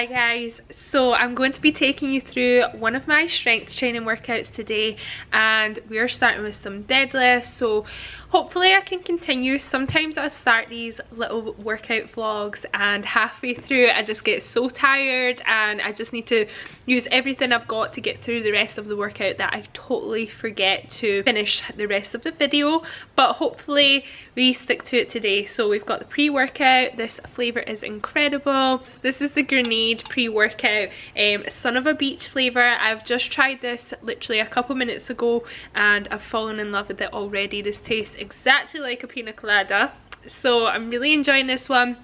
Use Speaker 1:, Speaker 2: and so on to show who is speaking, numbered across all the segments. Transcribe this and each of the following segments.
Speaker 1: Hi guys, so I'm going to be taking you through one of my strength training workouts today, and we are starting with some deadlifts. So hopefully I can continue. Sometimes I start these little workout vlogs and halfway through I just get so tired and I just need to use everything I've got to get through the rest of the workout that I totally forget to finish the rest of the video. But hopefully we stick to it today. So we've got the pre-workout. This flavour is incredible. This is the grenade pre-workout, son of a beach flavour. I've just tried this literally a couple minutes ago and I've fallen in love with it already. This tastes exactly like a pina colada, so I'm really enjoying this one.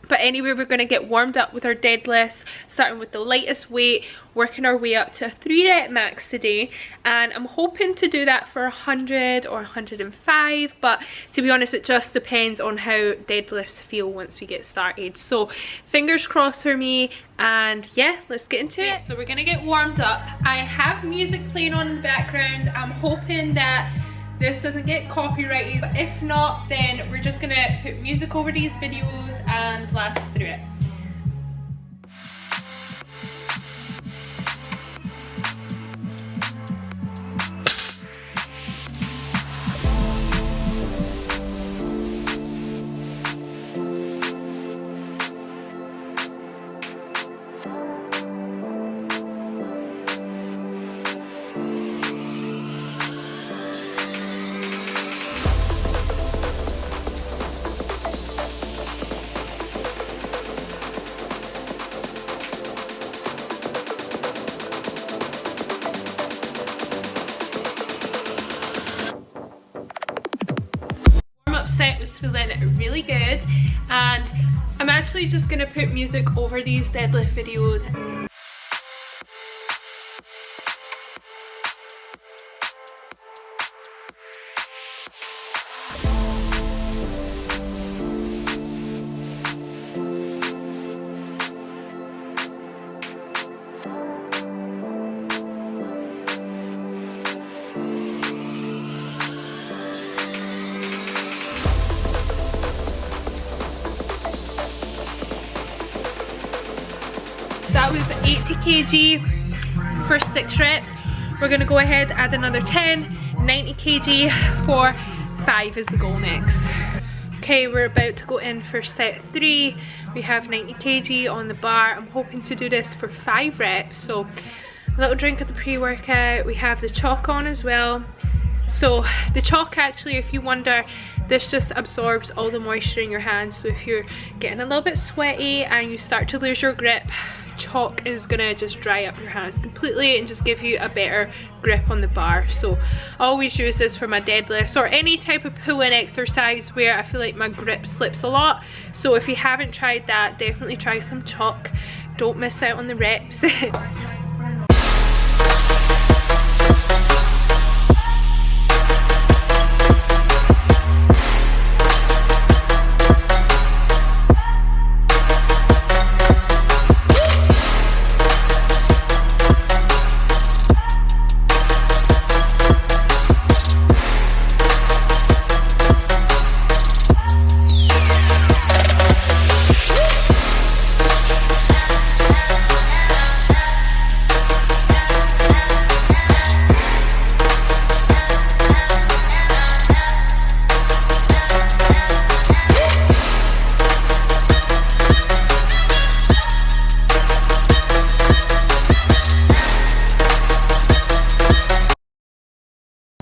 Speaker 1: But anyway, we're going to get warmed up with our deadlifts, starting with the lightest weight, working our way up to a 3 rep max today. And I'm hoping to do that for 100 or 105, but to be honest, it just depends on how deadlifts feel once we get started. So fingers crossed for me, and yeah, let's get into it. So we're going to get warmed up. I have music playing on in the background. I'm hoping that this doesn't get copyrighted, but if not, then we're just gonna put music over these videos and blast through it. Set was feeling really good, and I'm actually just gonna put music over these deadlift videos. That was 80 kg for 6 reps. We're going to go ahead, add another 10, 90 kg for 5 is the goal next. Okay, we're about to go in for set 3. We have 90 kg on the bar. I'm hoping to do this for 5 reps. So a little drink of the pre-workout. We have the chalk on as well. So the chalk, actually, if you wonder, this just absorbs all the moisture in your hands. So if you're getting a little bit sweaty and you start to lose your grip, chalk is gonna just dry up your hands completely and just give you a better grip on the bar. So I always use this for my deadlifts or any type of pull-in exercise where I feel like my grip slips a lot. So if you haven't tried that, definitely try some chalk. Don't miss out on the reps.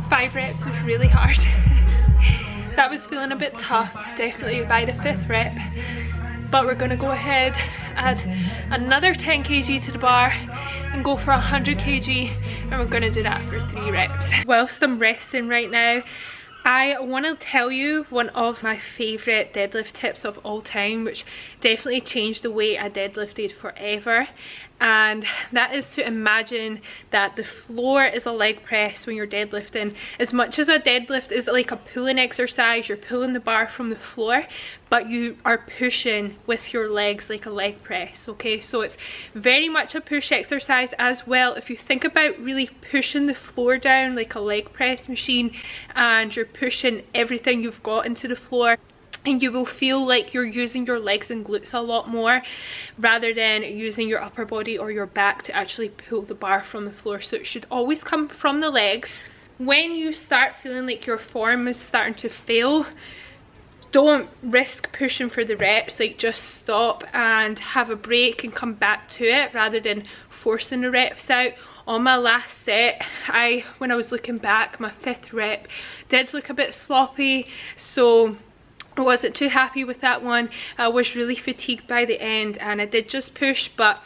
Speaker 1: 5 reps was really hard. That was feeling a bit tough, definitely by the 5th rep. But we're gonna go ahead, add another 10 kg to the bar and go for 100 kg, and we're gonna do that for 3 reps. Whilst I'm resting right now, I want to tell you one of my favourite deadlift tips of all time, which definitely changed the way I deadlifted forever. And that is to imagine that the floor is a leg press when you're deadlifting. As much as a deadlift is like a pulling exercise, you're pulling the bar from the floor, but you are pushing with your legs like a leg press, okay? So it's very much a push exercise as well. If you think about really pushing the floor down like a leg press machine and you're pushing everything you've got into the floor, and you will feel like you're using your legs and glutes a lot more rather than using your upper body or your back to actually pull the bar from the floor. So it should always come from the legs. When you start feeling like your form is starting to fail, don't risk pushing for the reps. Like, just stop and have a break and come back to it rather than forcing the reps out. On my last set, when I was looking back, my 5th rep did look a bit sloppy, so I wasn't too happy with that one. I was really fatigued by the end and I did just push, but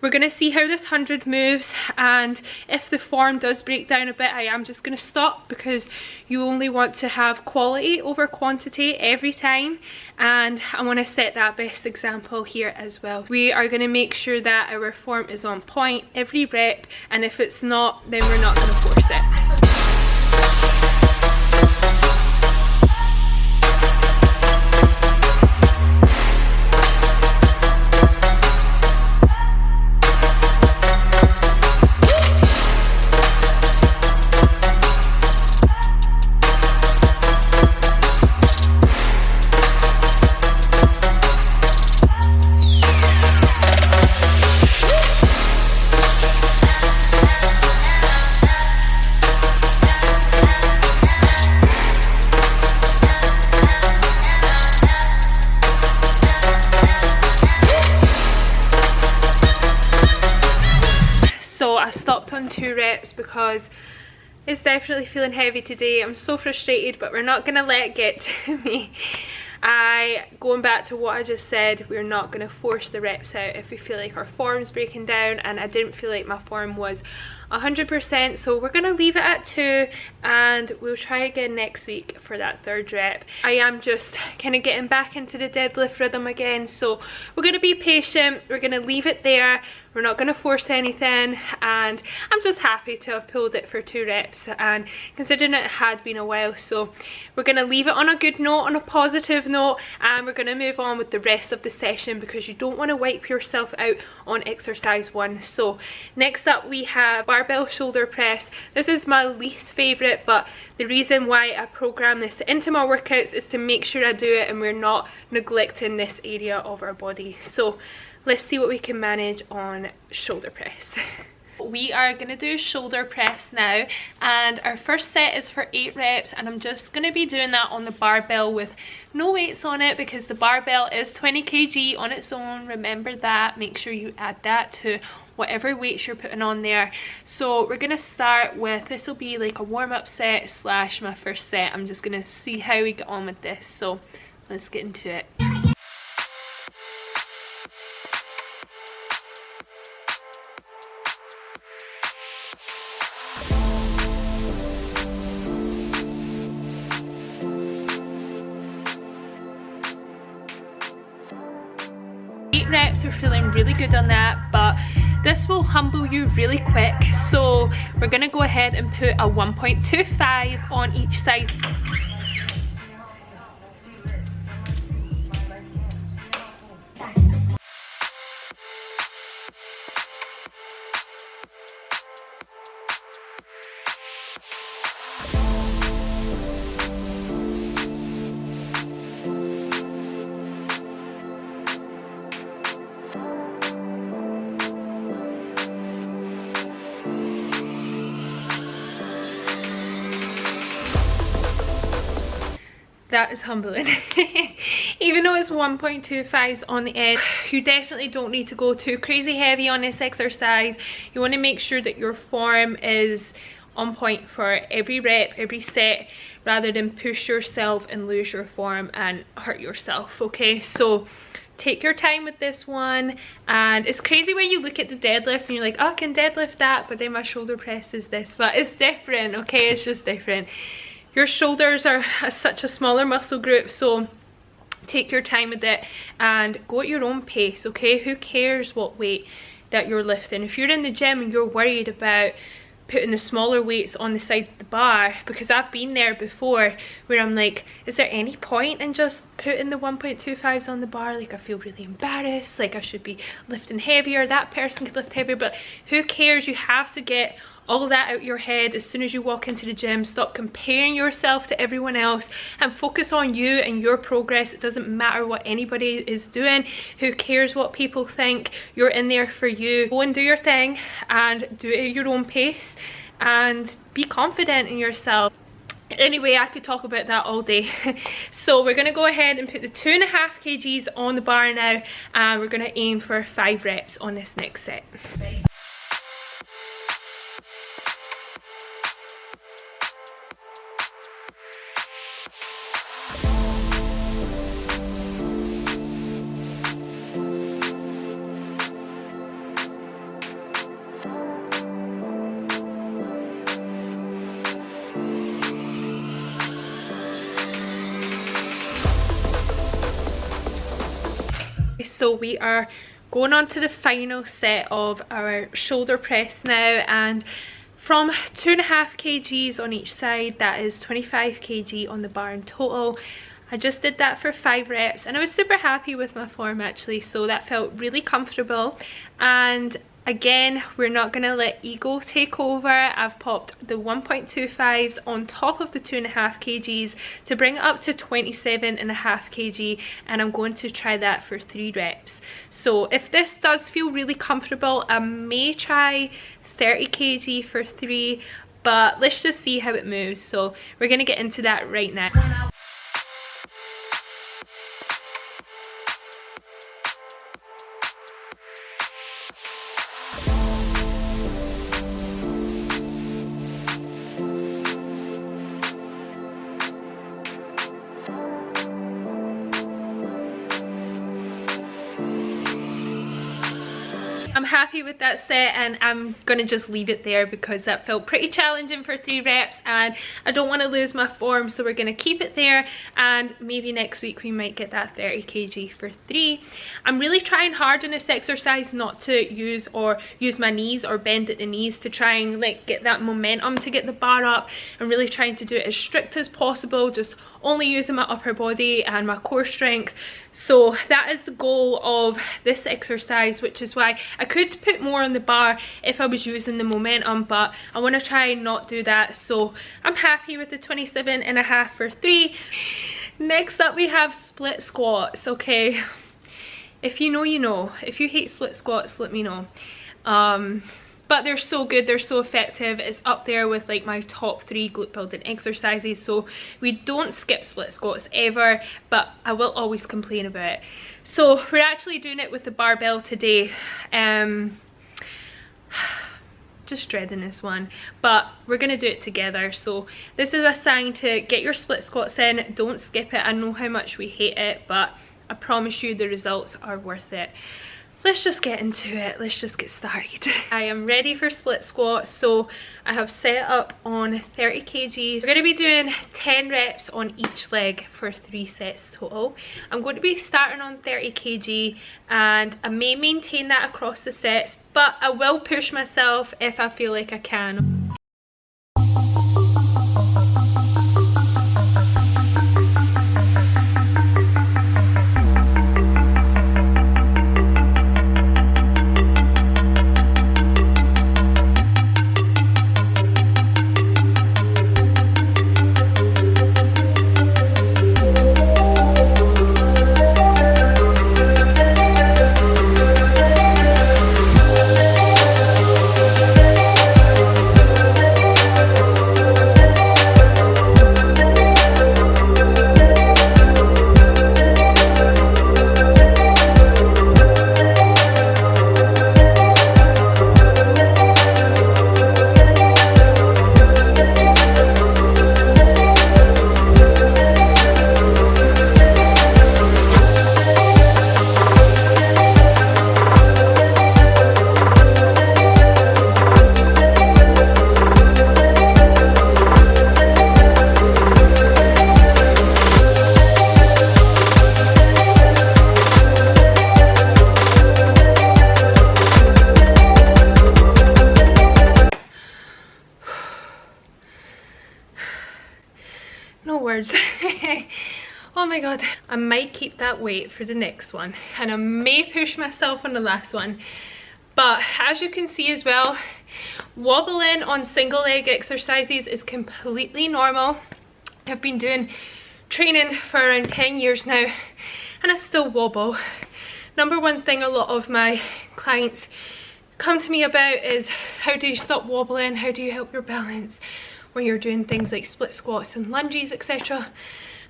Speaker 1: we're going to see how this 100 moves, and if the form does break down a bit, I am just going to stop, because you only want to have quality over quantity every time, and I want to set that best example here as well. We are going to make sure that our form is on point every rep, and if it's not, then we're not going to force it. On 2 reps because it's definitely feeling heavy today. I'm so frustrated, but we're not gonna let it get to me. Going back to what I just said, we're not gonna force the reps out if we feel like our form's breaking down, and I didn't feel like my form was 100%, so we're gonna leave it at 2 and we'll try again next week for that 3rd rep. I am just kind of getting back into the deadlift rhythm again, so we're gonna be patient. We're gonna leave it there. We're not going to force anything, and I'm just happy to have pulled it for 2 reps, and considering it had been a while, so we're going to leave it on a good note, on a positive note, and we're going to move on with the rest of the session, because you don't want to wipe yourself out on exercise 1. So next up we have barbell shoulder press. This is my least favourite, but the reason why I program this into my workouts is to make sure I do it and we're not neglecting this area of our body. So let's see what we can manage on shoulder press. We are going to do shoulder press now, and our first set is for 8 reps, and I'm just going to be doing that on the barbell with no weights on it, because the barbell is 20 kg on its own. Remember that. Make sure you add that to whatever weights you're putting on there. So we're going to start with, this will be like a warm-up set slash my first set. I'm just going to see how we get on with this, so let's get into it. Reps are feeling really good on that, but this will humble you really quick, so we're gonna go ahead and put a 1.25 on each side. That is humbling. Even though it's 1.25s on the edge, you definitely don't need to go too crazy heavy on this exercise. You want to make sure that your form is on point for every rep, every set, rather than push yourself and lose your form and hurt yourself, okay? So take your time with this one. And it's crazy when you look at the deadlifts and you're like, oh, I can deadlift that, but then my shoulder press is this. But it's different, okay? It's just different. Your shoulders are such a smaller muscle group, so take your time with it and go at your own pace, okay? Who cares what weight that you're lifting? If you're in the gym and you're worried about putting the smaller weights on the side of the bar, because I've been there before where I'm like, is there any point in just putting the 1.25s on the bar? Like, I feel really embarrassed, like I should be lifting heavier, that person could lift heavier, but who cares? You have to get all that out of your head as soon as you walk into the gym. Stop comparing yourself to everyone else and focus on you and your progress. It doesn't matter what anybody is doing. Who cares what people think? You're in there for you. Go and do your thing and do it at your own pace and be confident in yourself. Anyway, I could talk about that all day. So we're going to go ahead and put the 2.5 kgs on the bar now, and we're going to aim for 5 reps on this next set. So we are going on to the final set of our shoulder press now, and from 2.5 kgs on each side, that is 25 kg on the bar in total. I just did that for 5 reps and I was super happy with my form actually, so that felt really comfortable. And again, we're not going to let ego take over. I've popped the 1.25s on top of the 2.5 kgs to bring it up to 27.5 kg, and I'm going to try that for 3 reps. So if this does feel really comfortable, I may try 30 kg for 3, but let's just see how it moves. So we're going to get into that right now. I'm happy with that set, and I'm gonna just leave it there because that felt pretty challenging for 3 reps and I don't want to lose my form, so we're gonna keep it there, and maybe next week we might get that 30 kg for 3. I'm really trying hard in this exercise not to use my knees or bend at the knees to try and like get that momentum to get the bar up. I'm really trying to do it as strict as possible, just only using my upper body and my core strength. So that is the goal of this exercise, which is why I could put more on the bar if I was using the momentum, but I want to try and not do that. So I'm happy with the 27.5 for 3. Next up we have split squats. Okay, if you know, you know. If you hate split squats, let me know. But they're so good, they're so effective. It's up there with like my top 3 glute building exercises. So we don't skip split squats ever, but I will always complain about it. So we're actually doing it with the barbell today. Just dreading this one, but we're gonna do it together. So this is a sign to get your split squats in. Don't skip it. I know how much we hate it, but I promise you the results are worth it. Let's just get into it. Let's just get started. I am ready for split squats, so I have set up on 30 kgs. We're going to be doing 10 reps on each leg for 3 sets total. I'm going to be starting on 30 kg and I may maintain that across the sets, but I will push myself if I feel like I can. No words. Oh my god. I might keep that weight for the next one and I may push myself on the last one, But as you can see as well, wobbling on single leg exercises is completely normal. I've been doing training for around 10 years now and I still wobble. Number one thing a lot of my clients come to me about is how do you stop wobbling, how do you help your balance when you're doing things like split squats and lunges, etc.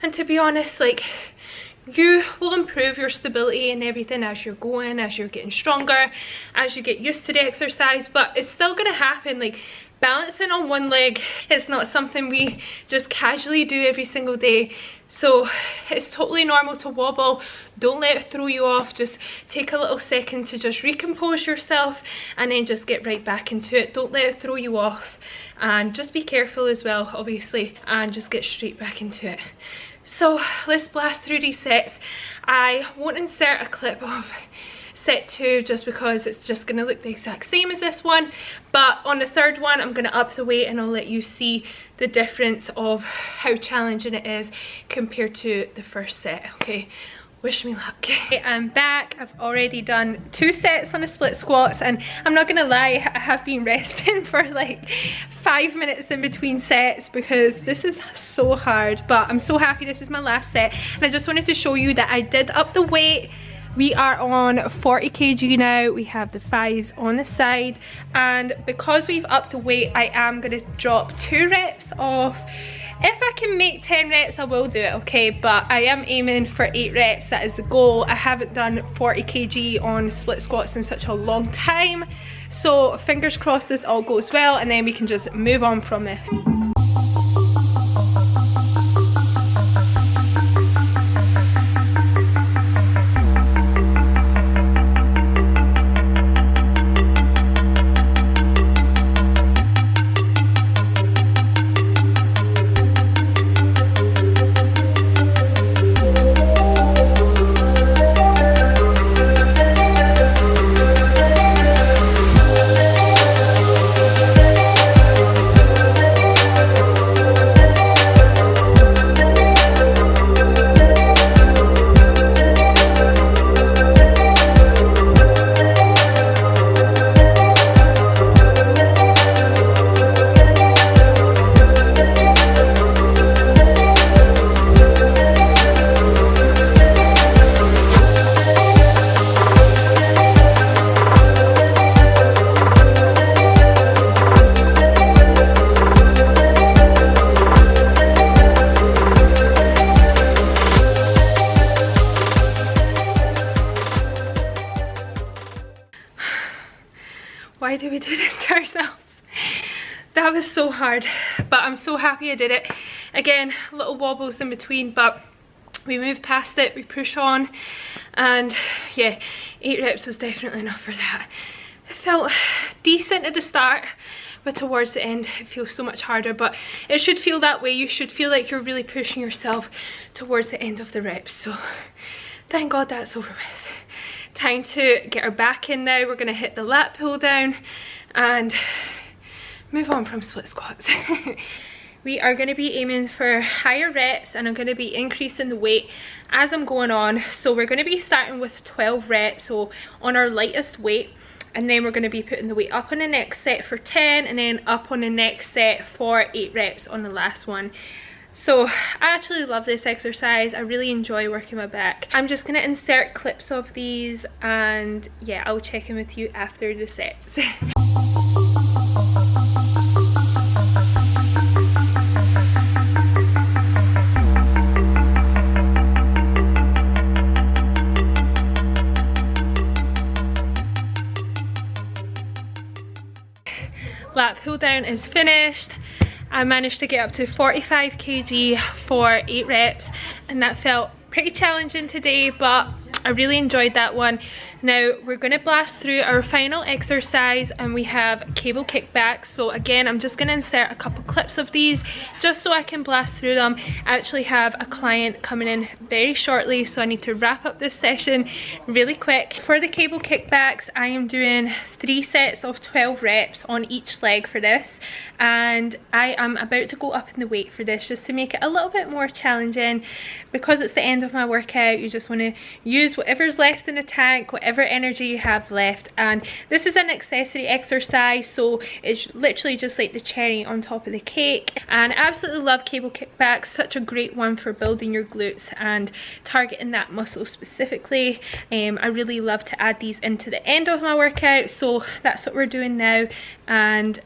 Speaker 1: And to be honest, like, you will improve your stability and everything as you're going, as you're getting stronger, as you get used to the exercise, but it's still gonna happen. Like, balancing on one leg is not something we just casually do every single day. So it's totally normal to wobble. Don't let it throw you off. Just take a little second to just recompose yourself and then just get right back into it. Don't let it throw you off, and just be careful as well, obviously, and just get straight back into it. So let's blast through these sets. I won't insert a clip of set 2 just because it's just going to look the exact same as this one, but on the third one I'm going to up the weight and I'll let you see the difference of how challenging it is compared to the first set. Okay, wish me luck. Okay, I'm back. I've already done 2 sets on the split squats, and I'm not gonna lie, I have been resting for like 5 minutes in between sets because this is so hard, but I'm so happy this is my last set. And I just wanted to show you that I did up the weight. We are on 40 kg now. We have the 5s on the side, and because we've upped the weight, I am going to drop 2 reps off. If I can make 10 reps, I will do it, okay? But I am aiming for 8 reps. That is the goal. I haven't done 40 kg on split squats in such a long time, so fingers crossed this all goes well, and then we can just move on from this. Why do we do this to ourselves? That was so hard, but I'm so happy I did it. Again, little wobbles in between, but we moved past it, we push on, and yeah, 8 reps was definitely enough for that. It felt decent at the start, but towards the end it feels so much harder, but it should feel that way. You should feel like you're really pushing yourself towards the end of the reps, so thank God that's over with. Time to get our back in now. We're going to hit the lat pull down and move on from split squats. We are going to be aiming for higher reps, and I'm going to be increasing the weight as I'm going on. So we're going to be starting with 12 reps, so on our lightest weight, and then we're going to be putting the weight up on the next set for 10, and then up on the next set for 8 reps on the last one. So I actually love this exercise. I really enjoy working my back. I'm just going to insert clips of these, and yeah, I'll check in with you after the sets. Lat pull down is finished. I managed to get up to 45 kg for 8 reps, and that felt pretty challenging today, but I really enjoyed that one. Now we're going to blast through our final exercise, and we have cable kickbacks. So again, I'm just going to insert a couple clips of these just so I can blast through them. I actually have a client coming in very shortly, so I need to wrap up this session really quick. For the cable kickbacks, I am doing 3 sets of 12 reps on each leg for this, and I am about to go up in the weight for this just to make it a little bit more challenging. Because it's the end of my workout, you just want to use whatever's left in the tank, whatever whatever energy you have left. And this is an accessory exercise, so it's literally just like the cherry on top of the cake. And I absolutely love cable kickbacks, such a great one for building your glutes and targeting that muscle specifically. I really love to add these into the end of my workout, so that's what we're doing now. And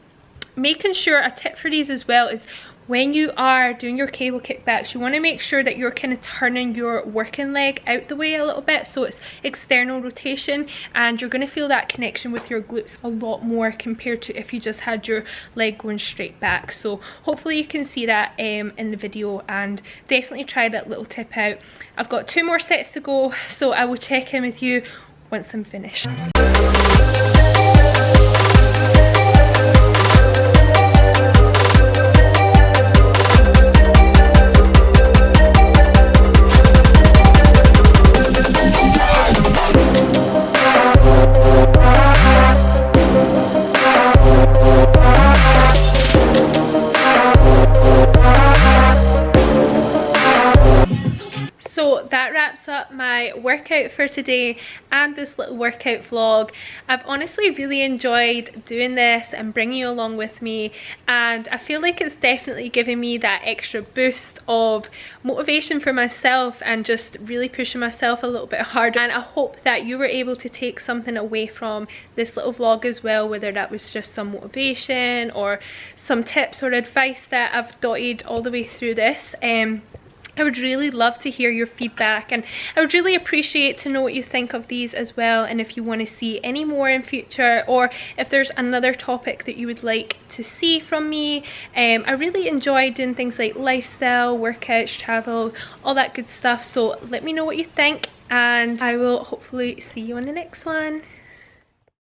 Speaker 1: making sure, a tip for these as well is, when you are doing your cable kickbacks, you want to make sure that you're kind of turning your working leg out the way a little bit, so it's external rotation, and you're going to feel that connection with your glutes a lot more compared to if you just had your leg going straight back. So hopefully you can see that in the video, and definitely try that little tip out. I've got 2 more sets to go, so I will check in with you once I'm finished. So that wraps up my workout for today and this little workout vlog. I've honestly really enjoyed doing this and bringing you along with me, and I feel like it's definitely giving me that extra boost of motivation for myself and just really pushing myself a little bit harder. And I hope that you were able to take something away from this little vlog as well, whether that was just some motivation or some tips or advice that I've dotted all the way through this. I would really love to hear your feedback, and I would really appreciate to know what you think of these as well, and if you want to see any more in future, or if there's another topic that you would like to see from me. I really enjoy doing things like lifestyle, workouts, travel, all that good stuff, so let me know what you think, and I will hopefully see you on the next one.